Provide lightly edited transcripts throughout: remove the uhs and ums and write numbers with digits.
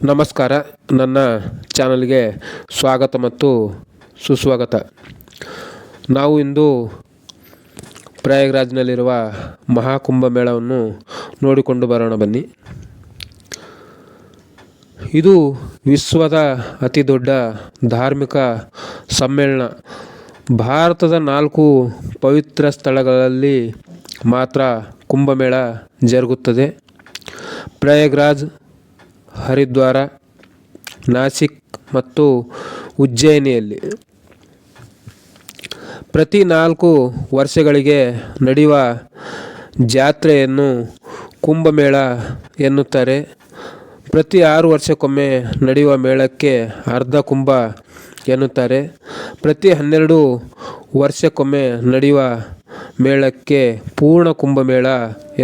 ನಮಸ್ಕಾರ. ನನ್ನ ಚಾನಲ್ಗೆ ಸ್ವಾಗತ ಮತ್ತು ಸುಸ್ವಾಗತ. ನಾವು ಇಂದು ಪ್ರಯಾಗ್ರಾಜ್ನಲ್ಲಿರುವ ಮಹಾಕುಂಭಮೇಳವನ್ನು ನೋಡಿಕೊಂಡು ಬರೋಣ ಬನ್ನಿ. ಇದು ವಿಶ್ವದ ಅತಿ ದೊಡ್ಡ ಧಾರ್ಮಿಕ ಸಮ್ಮೇಳನ. ಭಾರತದ 4 ಪವಿತ್ರ ಸ್ಥಳಗಳಲ್ಲಿ ಮಾತ್ರ ಕುಂಭಮೇಳ ಜರುಗುತ್ತದೆ. ಪ್ರಯಾಗ್ರಾಜ್, ಹರಿದ್ವಾರ, ನಾಸಿಕ್ ಮತ್ತು ಉಜ್ಜಯಿನಿಯಲ್ಲಿ. ಪ್ರತಿ 4 ವರ್ಷಗಳಿಗೆ ನಡೆಯುವ ಜಾತ್ರೆಯನ್ನು ಕುಂಭಮೇಳ ಎನ್ನುತ್ತಾರೆ. ಪ್ರತಿ 6 ವರ್ಷಕ್ಕೊಮ್ಮೆ ನಡೆಯುವ ಮೇಳಕ್ಕೆ ಅರ್ಧ ಕುಂಭ ಎನ್ನುತ್ತಾರೆ. ಪ್ರತಿ 12 ವರ್ಷಕ್ಕೊಮ್ಮೆ ನಡೆಯುವ ಮೇಳಕ್ಕೆ ಪೂರ್ಣ ಕುಂಭಮೇಳ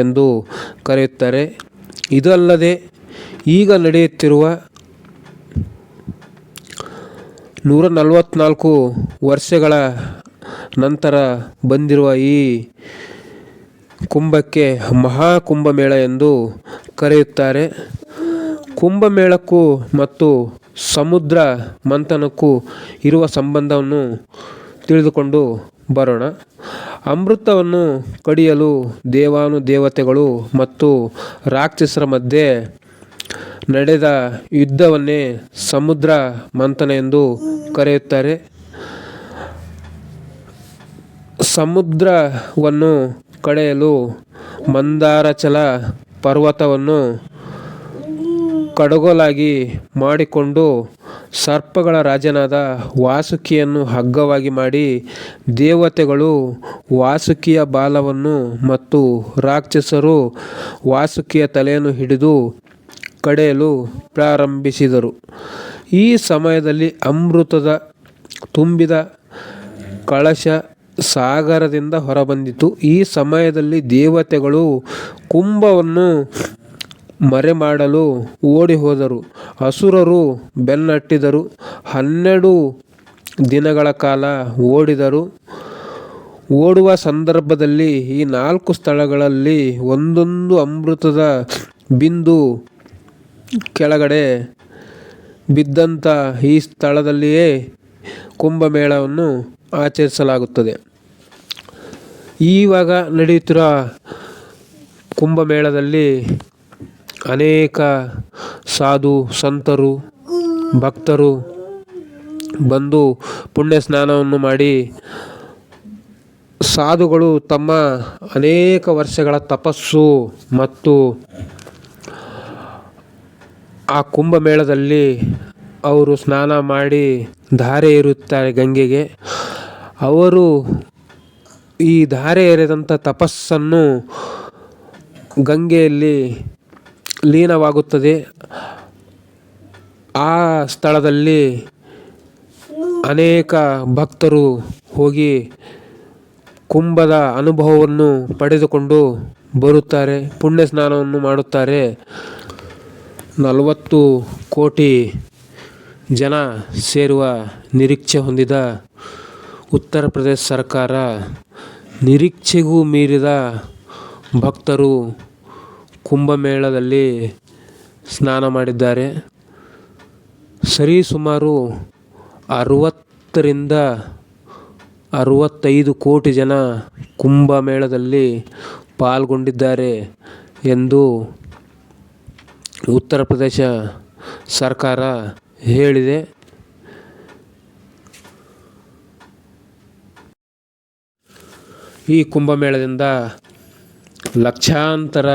ಎಂದು ಕರೆಯುತ್ತಾರೆ. ಇದಲ್ಲದೆ ಈಗ ನಡೆಯುತ್ತಿರುವ 144 ವರ್ಷಗಳ ನಂತರ ಬಂದಿರುವ ಈ ಕುಂಭಕ್ಕೆ ಮಹಾಕುಂಭಮೇಳ ಎಂದು ಕರೆಯುತ್ತಾರೆ. ಕುಂಭಮೇಳಕ್ಕೂ ಮತ್ತು ಸಮುದ್ರ ಮಂಥನಕ್ಕೂ ಇರುವ ಸಂಬಂಧವನ್ನು ತಿಳಿದುಕೊಂಡು ಬರೋಣ. ಅಮೃತವನ್ನು ಕಡಿಯಲು ದೇವಾನುದೇವತೆಗಳು ಮತ್ತು ರಾಕ್ಷಸರ ಮಧ್ಯೆ ನಡೆದ ಯುದ್ಧವನ್ನೇ ಸಮುದ್ರ ಮಂಥನ ಎಂದು ಕರೆಯುತ್ತಾರೆ. ಸಮುದ್ರವನ್ನು ಕಡಿಯಲು ಮಂದಾರಚಲ ಪರ್ವತವನ್ನು ಕಡಗೋಲಾಗಿ ಮಾಡಿಕೊಂಡು ಸರ್ಪಗಳ ರಾಜನಾದ ವಾಸುಕಿಯನ್ನು ಹಗ್ಗವಾಗಿ ಮಾಡಿ ದೇವತೆಗಳು ವಾಸುಕಿಯ ಬಾಲವನ್ನು ಮತ್ತು ರಾಕ್ಷಸರು ವಾಸುಕಿಯ ತಲೆಯನ್ನು ಹಿಡಿದು ಕಡಿಯಲು ಪ್ರಾರಂಭಿಸಿದರು. ಈ ಸಮಯದಲ್ಲಿ ಅಮೃತದ ತುಂಬಿದ ಕಳಶ ಸಾಗರದಿಂದ ಹೊರಬಂದಿತು. ಈ ಸಮಯದಲ್ಲಿ ದೇವತೆಗಳು ಕುಂಭವನ್ನು ಮರೆಮಾಡಲು ಓಡಿ ಹೋದರು. ಅಸುರರು ಬೆನ್ನಟ್ಟಿದರು. 12 ದಿನಗಳ ಕಾಲ ಓಡಿದರು. ಓಡುವ ಸಂದರ್ಭದಲ್ಲಿ ಈ 4 ಸ್ಥಳಗಳಲ್ಲಿ ಒಂದೊಂದು ಅಮೃತದ ಬಿಂದು ಕೆಳಗಡೆ ಬಿದ್ದಂಥ ಈ ಸ್ಥಳದಲ್ಲಿಯೇ ಕುಂಭಮೇಳವನ್ನು ಆಚರಿಸಲಾಗುತ್ತದೆ. ಈವಾಗ ನಡೆಯುತ್ತಿರುವ ಕುಂಭಮೇಳದಲ್ಲಿ ಅನೇಕ ಸಾಧು ಸಂತರು ಭಕ್ತರು ಬಂದು ಪುಣ್ಯ ಸ್ನಾನವನ್ನು ಮಾಡಿ, ಸಾಧುಗಳು ತಮ್ಮ ಅನೇಕ ವರ್ಷಗಳ ತಪಸ್ಸು ಮತ್ತು ಆ ಕುಂಭಮೇಳದಲ್ಲಿ ಅವರು ಸ್ನಾನ ಮಾಡಿ ಧಾರೆ ಎರೆಯುತ್ತಾರೆ ಗಂಗೆಗೆ. ಅವರು ಈ ಧಾರೆ ಎರೆದಂಥ ತಪಸ್ಸನ್ನು ಗಂಗೆಯಲ್ಲಿ ಲೀನವಾಗುತ್ತದೆ. ಆ ಸ್ಥಳದಲ್ಲಿ ಅನೇಕ ಭಕ್ತರು ಹೋಗಿ ಕುಂಭದ ಅನುಭವವನ್ನು ಪಡೆದುಕೊಂಡು ಬರುತ್ತಾರೆ, ಪುಣ್ಯ ಸ್ನಾನವನ್ನು ಮಾಡುತ್ತಾರೆ. 40 ಕೋಟಿ ಜನ ಸೇರುವ ನಿರೀಕ್ಷೆ ಹೊಂದಿದ ಉತ್ತರ ಪ್ರದೇಶ ಸರ್ಕಾರ ನಿರೀಕ್ಷೆಗೂ ಮೀರಿದ ಭಕ್ತರು ಕುಂಭಮೇಳದಲ್ಲಿ ಸ್ನಾನ ಮಾಡಿದ್ದಾರೆ. ಸರಿಸುಮಾರು 60 ರಿಂದ 65 ಕೋಟಿ ಜನ ಕುಂಭಮೇಳದಲ್ಲಿ ಪಾಲ್ಗೊಂಡಿದ್ದಾರೆ ಎಂದು ಉತ್ತರ ಪ್ರದೇಶ ಸರ್ಕಾರ ಹೇಳಿದೆ. ಈ ಕುಂಭಮೇಳದಿಂದ ಲಕ್ಷಾಂತರ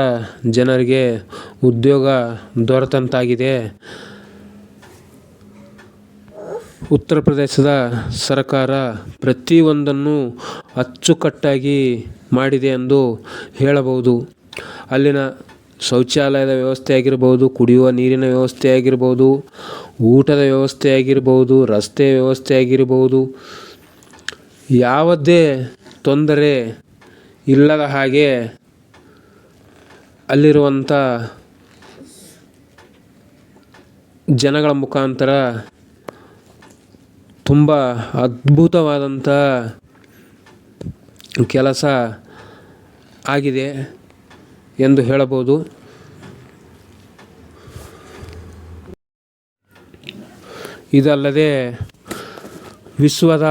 ಜನರಿಗೆ ಉದ್ಯೋಗ ದೊರೆತಂತಾಗಿದೆ. ಉತ್ತರ ಪ್ರದೇಶದ ಸರ್ಕಾರ ಪ್ರತಿಯೊಂದನ್ನು ಅಚ್ಚುಕಟ್ಟಾಗಿ ಮಾಡಿದೆ ಎಂದು ಹೇಳಬಹುದು. ಅಲ್ಲಿನ ಶೌಚಾಲಯದ ವ್ಯವಸ್ಥೆ ಆಗಿರ್ಬೋದು, ಕುಡಿಯುವ ನೀರಿನ ವ್ಯವಸ್ಥೆ ಆಗಿರ್ಬೋದು, ಊಟದ ವ್ಯವಸ್ಥೆ ಆಗಿರ್ಬೋದು, ರಸ್ತೆ ವ್ಯವಸ್ಥೆ ಆಗಿರ್ಬೋದು, ಯಾವುದೇ ತೊಂದರೆ ಇಲ್ಲದ ಹಾಗೆ ಅಲ್ಲಿರುವಂಥ ಜನಗಳ ಮುಖಾಂತರ ತುಂಬ ಅದ್ಭುತವಾದಂಥ ಕೆಲಸ ಆಗಿದೆ ಎಂದು ಹೇಳಬಹುದು. ಇದಲ್ಲದೆ ವಿಶ್ವದ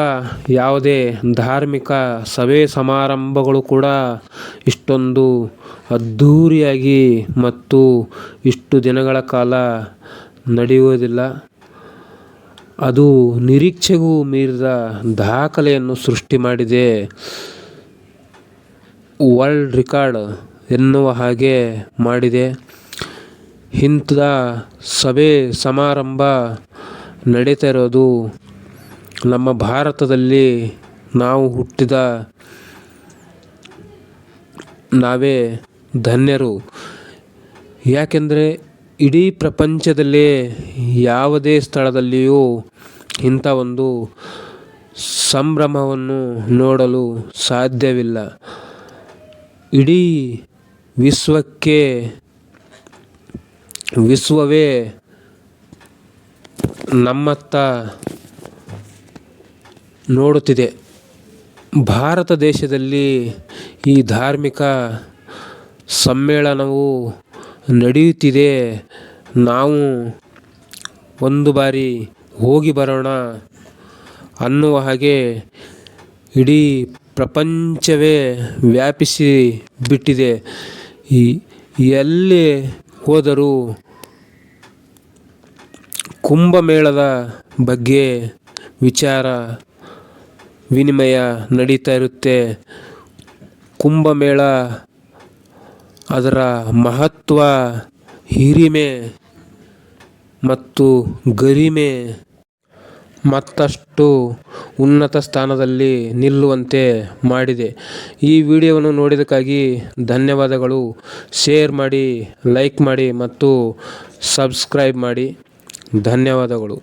ಯಾವುದೇ ಧಾರ್ಮಿಕ ಸಭೆ ಸಮಾರಂಭಗಳು ಕೂಡ ಇಷ್ಟೊಂದು ಅದ್ಧೂರಿಯಾಗಿ ಮತ್ತು ಇಷ್ಟು ದಿನಗಳ ಕಾಲ ನಡೆಯುವುದಿಲ್ಲ. ಅದು ನಿರೀಕ್ಷೆಗೂ ಮೀರಿದ ದಾಖಲೆಯನ್ನು ಸೃಷ್ಟಿ ಮಾಡಿದೆ. ವರ್ಲ್ಡ್ ರೆಕಾರ್ಡ್ ಎನ್ನುವ ಹಾಗೆ ಮಾಡಿದೆ. ಇಂಥ ಸಭೆ ಸಮಾರಂಭ ನಡೀತಾ ಇರೋದು ನಮ್ಮ ಭಾರತದಲ್ಲಿ. ನಾವು ಹುಟ್ಟಿದ ನಾವೇ ಧನ್ಯರು. ಯಾಕೆಂದರೆ ಇಡೀ ಪ್ರಪಂಚದಲ್ಲೇ ಯಾವುದೇ ಸ್ಥಳದಲ್ಲಿಯೂ ಇಂಥ ಒಂದು ಸಂಭ್ರಮವನ್ನು ನೋಡಲು ಸಾಧ್ಯವಿಲ್ಲ. ಇಡೀ ವಿಶ್ವವೇ ನಮ್ಮತ್ತ ನೋಡುತ್ತಿದೆ. ಭಾರತ ದೇಶದಲ್ಲಿ ಈ ಧಾರ್ಮಿಕ ಸಮ್ಮೇಳನವು ನಡೆಯುತ್ತಿದೆ. ನಾವು ಒಂದು ಬಾರಿ ಹೋಗಿ ಬರೋಣ ಅನ್ನುವ ಹಾಗೆ ಇಡೀ ಪ್ರಪಂಚವೇ ವ್ಯಾಪಿಸಿ ಬಿಟ್ಟಿದೆ. ಎಲ್ಲಿ ಹೋದರೂ ಕುಂಭಮೇಳದ ಬಗ್ಗೆ ವಿಚಾರ ವಿನಿಮಯ ನಡೀತಾ ಇರುತ್ತೆ. ಕುಂಭಮೇಳ ಅದರ ಮಹತ್ವ, ಹಿರಿಮೆ ಮತ್ತು ಗರಿಮೆ ಮತ್ತಷ್ಟು ಉನ್ನತ ಸ್ಥಾನದಲ್ಲಿ ನಿಲ್ಲುವಂತೆ ಮಾಡಿದೆ. ಈ ವಿಡಿಯೋವನ್ನು ನೋಡಿದ್ದಕ್ಕಾಗಿ ಧನ್ಯವಾದಗಳು. ಶೇರ್ ಮಾಡಿ, ಲೈಕ್ ಮಾಡಿ ಮತ್ತು ಸಬ್ಸ್ಕ್ರೈಬ್ ಮಾಡಿ. ಧನ್ಯವಾದಗಳು.